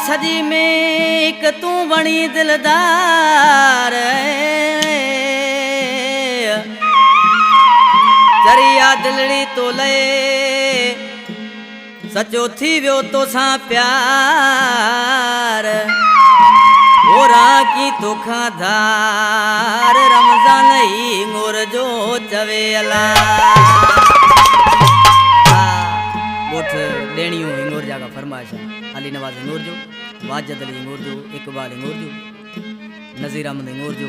सजी में एक तू बणी दिलदार चरिया दिलड़ी तो ले सचो थी वियो तो सा प्यार ओरा की तोखा धार रमजान ही मोर जो चवे अला गोठ डेणियों हिंगोर जागा फरमाइश अली नवाज हिंगोर जो वाजद अली हिंगोर जो इकबाल हिंगोर जो नज़ीर अहमद हिंगोर जो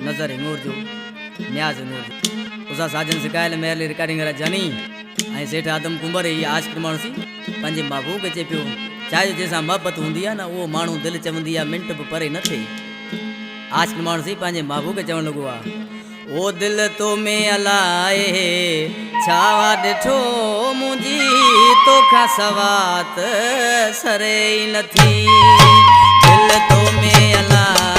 नज़र हिंगोर जो न्याज हिंगोर जो उसा साजन सिकायल मेहरली रिकॉर्डिंग रा जानी ऐं सेठ आदम कुंबर ही आशिक माण्हू सी पंहिंजे महबूब खे चए पियो चाहे जैसा मोहब्बत होंदी है ना वो माण्हू दिल चवंदी है मिंट भी परे न थे आशिक माण्हू सी पंहिंजे महबूब खे चवण लॻो आहे ओ दिल तो में अलाए छावा ॾिठो मुंहिंजी तोखां सवात सरे ई नथी दिल तो में अलाए